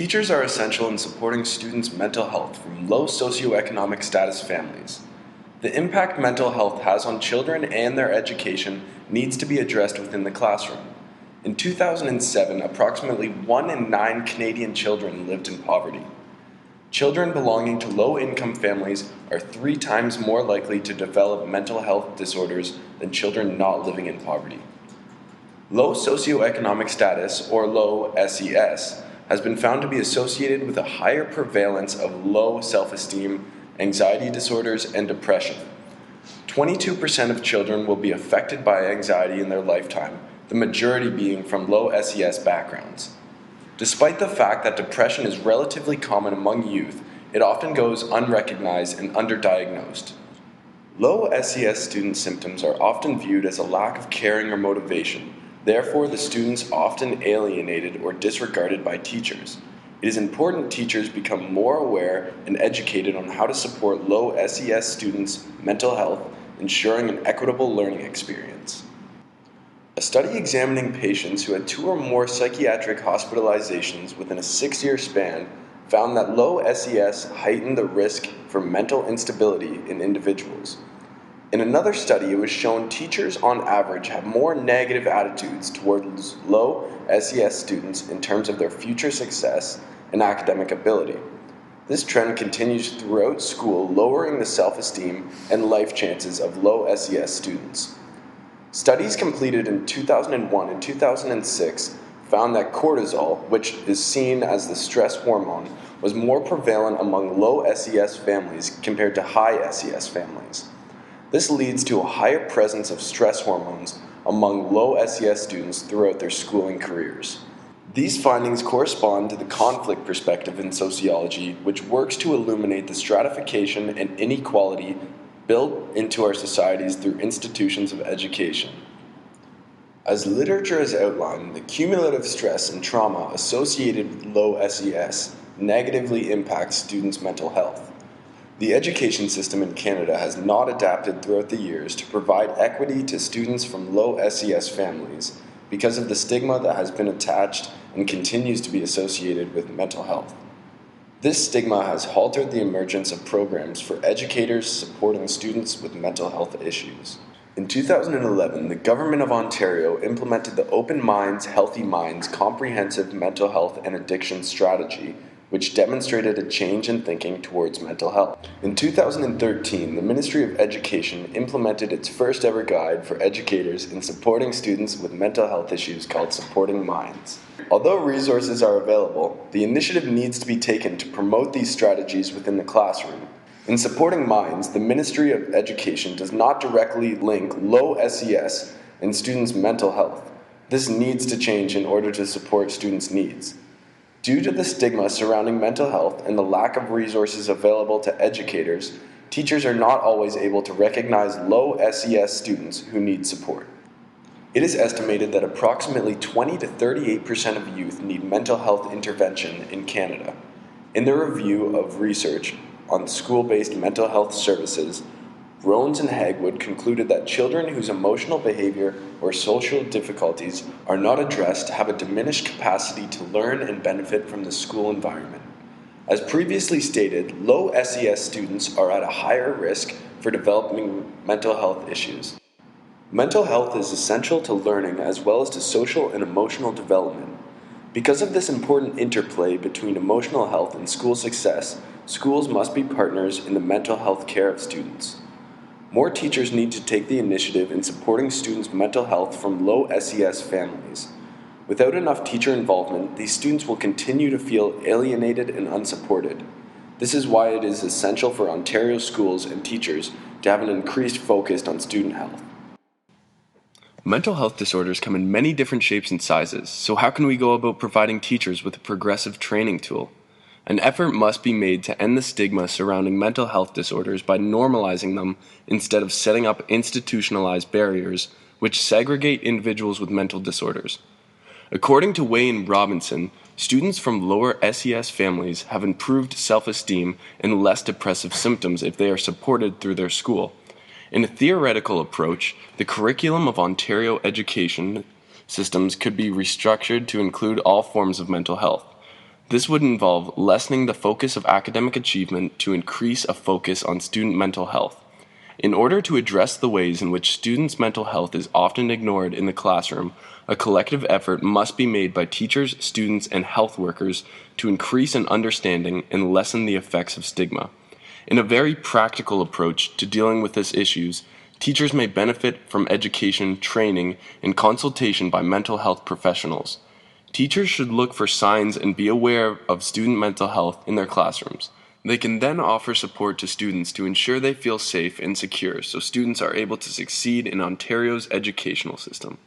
Teachers are essential in supporting students' mental health from low socioeconomic status families. The impact mental health has on children and their education needs to be addressed within the classroom. In 2007, approximately 1 in 9 Canadian children lived in poverty. Children belonging to low-income families are 3 times more likely to develop mental health disorders than children not living in poverty. Low socioeconomic status, or low SES, has been found to be associated with a higher prevalence of low self-esteem, anxiety disorders, and depression. 22% of children will be affected by anxiety in their lifetime, the majority being from low SES backgrounds. Despite the fact that depression is relatively common among youth, it often goes unrecognized and underdiagnosed. Low SES student symptoms are often viewed as a lack of caring or motivation. Therefore, the students often alienated or disregarded by teachers. It is important teachers become more aware and educated on how to support low SES students' mental health, ensuring an equitable learning experience. A study examining patients who had 2 or more psychiatric hospitalizations within a 6-year span found that low SES heightened the risk for mental instability in individuals. In another study, it was shown teachers on average have more negative attitudes towards low SES students in terms of their future success and academic ability. This trend continues throughout school, lowering the self-esteem and life chances of low SES students. Studies completed in 2001 and 2006 found that cortisol, which is seen as the stress hormone, was more prevalent among low SES families compared to high SES families. This leads to a higher presence of stress hormones among low SES students throughout their schooling careers. These findings correspond to the conflict perspective in sociology, which works to illuminate the stratification and inequality built into our societies through institutions of education. As literature has outlined, the cumulative stress and trauma associated with low SES negatively impacts students' mental health. The education system in Canada has not adapted throughout the years to provide equity to students from low SES families because of the stigma that has been attached and continues to be associated with mental health. This stigma has halted the emergence of programs for educators supporting students with mental health issues. In 2011, the Government of Ontario implemented the Open Minds, Healthy Minds comprehensive mental health and addiction strategy, which demonstrated a change in thinking towards mental health. In 2013, the Ministry of Education implemented its first ever guide for educators in supporting students with mental health issues called Supporting Minds. Although resources are available, the initiative needs to be taken to promote these strategies within the classroom. In Supporting Minds, the Ministry of Education does not directly link low SES and students' mental health. This needs to change in order to support students' needs. Due to the stigma surrounding mental health and the lack of resources available to educators, teachers are not always able to recognize low SES students who need support. It is estimated that approximately 20 to 38% of youth need mental health intervention in Canada. In their review of research on school-based mental health services, Rones and Hagwood concluded that children whose emotional behavior or social difficulties are not addressed have a diminished capacity to learn and benefit from the school environment. As previously stated, low SES students are at a higher risk for developing mental health issues. Mental health is essential to learning as well as to social and emotional development. Because of this important interplay between emotional health and school success, schools must be partners in the mental health care of students. More teachers need to take the initiative in supporting students' mental health from low SES families. Without enough teacher involvement, these students will continue to feel alienated and unsupported. This is why it is essential for Ontario schools and teachers to have an increased focus on student health. Mental health disorders come in many different shapes and sizes, so how can we go about providing teachers with a progressive training tool? An effort must be made to end the stigma surrounding mental health disorders by normalizing them instead of setting up institutionalized barriers which segregate individuals with mental disorders. According to Wayne Robinson, students from lower SES families have improved self-esteem and less depressive symptoms if they are supported through their school. In a theoretical approach, the curriculum of Ontario education systems could be restructured to include all forms of mental health. This would involve lessening the focus of academic achievement to increase a focus on student mental health. In order to address the ways in which students' mental health is often ignored in the classroom, a collective effort must be made by teachers, students, and health workers to increase an understanding and lessen the effects of stigma. In a very practical approach to dealing with these issues, teachers may benefit from education, training, and consultation by mental health professionals. Teachers should look for signs and be aware of student mental health in their classrooms. They can then offer support to students to ensure they feel safe and secure so students are able to succeed in Ontario's educational system.